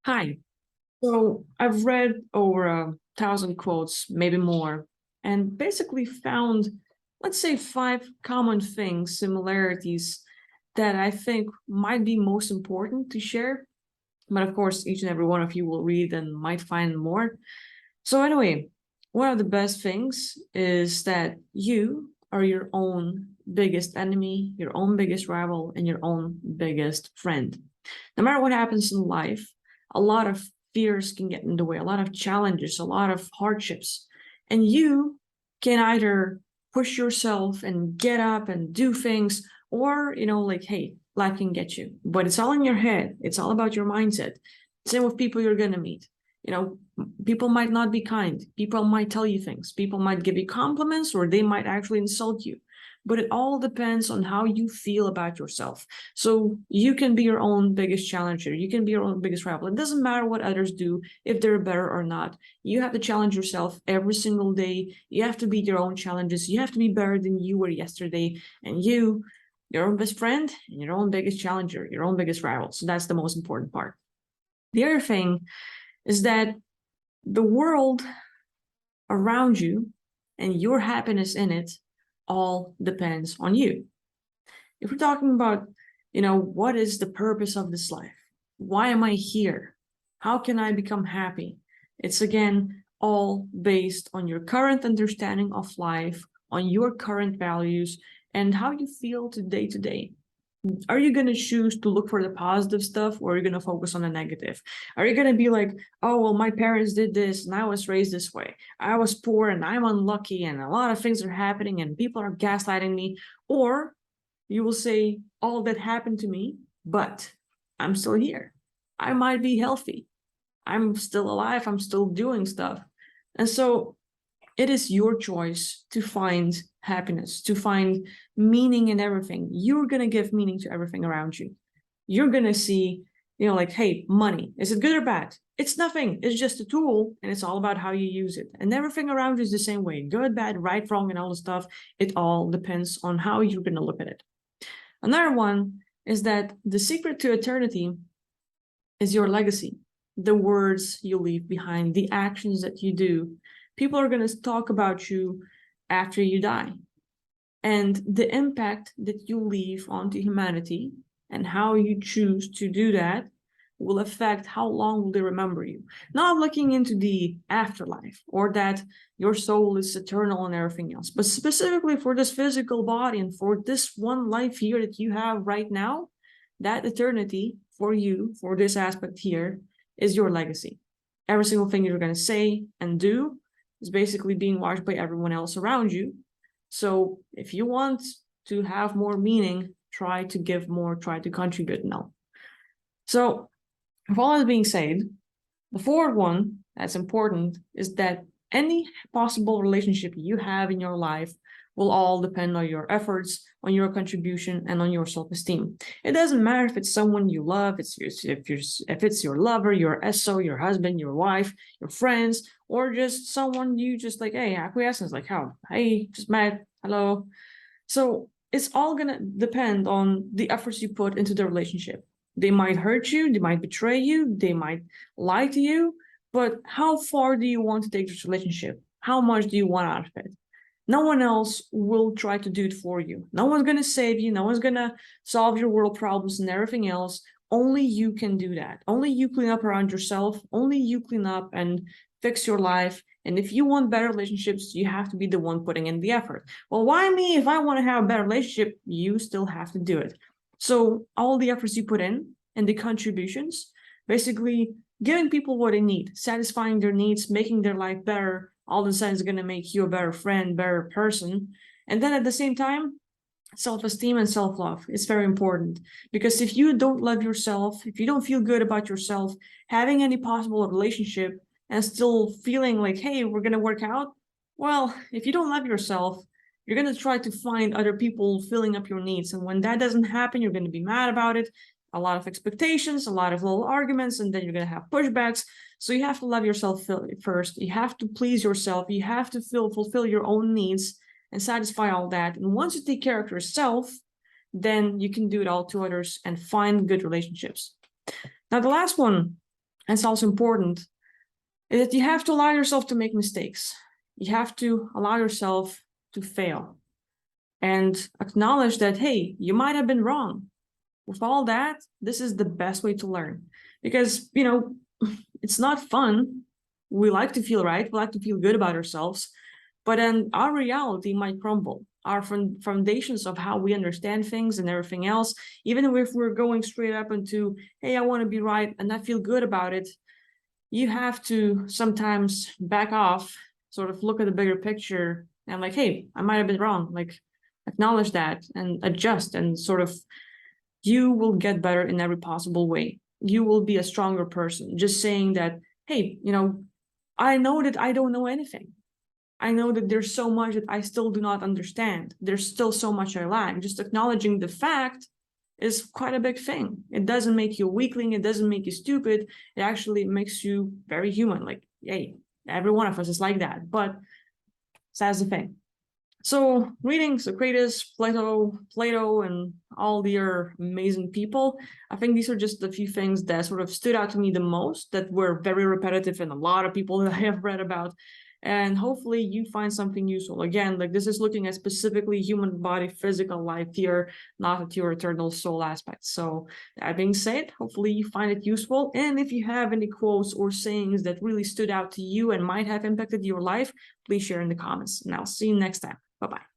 Hi. So I've read over 1,000 quotes, maybe more, and basically found, let's say, five common things, similarities that I think might be most important to share. But of course, each and every one of you will read and might find more. So anyway, one of the best things is that you are your own biggest enemy, your own biggest rival, and your own biggest friend. No matter what happens in life, a lot of fears can get in the way, a lot of challenges, a lot of hardships. And you can either push yourself and get up and do things, or, like, hey, life can get you. But it's all in your head. It's all about your mindset. Same with people you're going to meet. You know, people might not be kind. People might tell you things. People might give you compliments, or they might actually insult you. But it all depends on how you feel about yourself. So you can be your own biggest challenger. You can be your own biggest rival. It doesn't matter what others do, if they're better or not. You have to challenge yourself every single day. You have to beat your own challenges. You have to be better than you were yesterday. And your own best friend, and your own biggest challenger, your own biggest rival. So that's the most important part. The other thing is that the world around you and your happiness in it all depends on you. If we're talking about, what is the purpose of this life? Why am I here? How can I become happy? It's again all based on your current understanding of life, on your current values, and how you feel today to day. Are you going to choose to look for the positive stuff, or are you going to focus on the negative? Are you going to be like, oh, well, my parents did this and I was raised this way. I was poor and I'm unlucky and a lot of things are happening and people are gaslighting me. Or you will say, all that happened to me, but I'm still here. I might be healthy. I'm still alive. I'm still doing stuff. And so it is your choice to find happiness, to find meaning in everything. You're going to give meaning to everything around you. You're going to see, like, hey, money, is it good or bad? It's nothing. It's just a tool, and it's all about how you use it. And everything around you is the same way. Good, bad, right, wrong, and all the stuff. It all depends on how you're going to look at it. Another one is that the secret to eternity is your legacy, the words you leave behind, the actions that you do. People are going to talk about you after you die. And the impact that you leave onto humanity and how you choose to do that will affect how long will they remember you. Not looking into the afterlife or that your soul is eternal and everything else, but specifically for this physical body and for this one life here that you have right now, that eternity for you, for this aspect here, is your legacy. Every single thing you're going to say and do is basically being watched by everyone else around you. So if you want to have more meaning, try to give more, try to contribute now. So with all that being said, the fourth one that's important is that any possible relationship you have in your life will all depend on your efforts, on your contribution, and on your self-esteem. It doesn't matter if it's someone you love, if it's your lover, your SO, your husband, your wife, your friends, or just someone you just like, hey, acquiescence, like, how, hey, just met, hello. So it's all gonna depend on the efforts you put into the relationship. They might hurt you, they might betray you, they might lie to you, but how far do you want to take this relationship? How much do you want out of it? No one else will try to do it for you. No one's going to save you. No one's going to solve your world problems and everything else. Only you can do that. Only you clean up around yourself. Only you clean up and fix your life. And if you want better relationships, you have to be the one putting in the effort. Well, why me? If I want to have a better relationship, you still have to do it. So all the efforts you put in and the contributions, basically giving people what they need, satisfying their needs, making their life better, all of a sudden is going to make you a better friend, better person. And then at the same time, self-esteem and self-love is very important, because if you don't love yourself, if you don't feel good about yourself, having any possible relationship and still feeling like, hey, we're going to work out, well, if you don't love yourself, you're going to try to find other people filling up your needs. And when that doesn't happen, you're going to be mad about it. A lot of expectations, a lot of little arguments, and then you're going to have pushbacks. So you have to love yourself first. You have to please yourself. You have to fulfill your own needs and satisfy all that. And once you take care of yourself, then you can do it all to others and find good relationships. Now, the last one and it's also important, is that you have to allow yourself to make mistakes. You have to allow yourself to fail and acknowledge that, hey, you might have been wrong. With all that, this is the best way to learn. Because, it's not fun. We like to feel right. We like to feel good about ourselves. But then our reality might crumble. Our foundations of how we understand things and everything else, even if we're going straight up into, hey, I want to be right and I feel good about it, you have to sometimes back off, sort of look at the bigger picture and like, hey, I might have been wrong. Like, acknowledge that and adjust, and sort of, you will get better in every possible way. You will be a stronger person. Just saying that, hey, I know that I don't know anything. I know that there's so much that I still do not understand. There's still so much I lack. Just acknowledging the fact is quite a big thing. It doesn't make you a weakling. It doesn't make you stupid. It actually makes you very human. Like, hey, every one of us is like that. But that's the thing. So reading Socrates, Plato, and all the other amazing people, I think these are just a few things that sort of stood out to me the most, that were very repetitive in a lot of people that I have read about. And hopefully you find something useful. Again, like, this is looking at specifically human body, physical life here, not at your eternal soul aspect. So that being said, hopefully you find it useful. And if you have any quotes or sayings that really stood out to you and might have impacted your life, please share in the comments. And I'll see you next time. Bye-bye.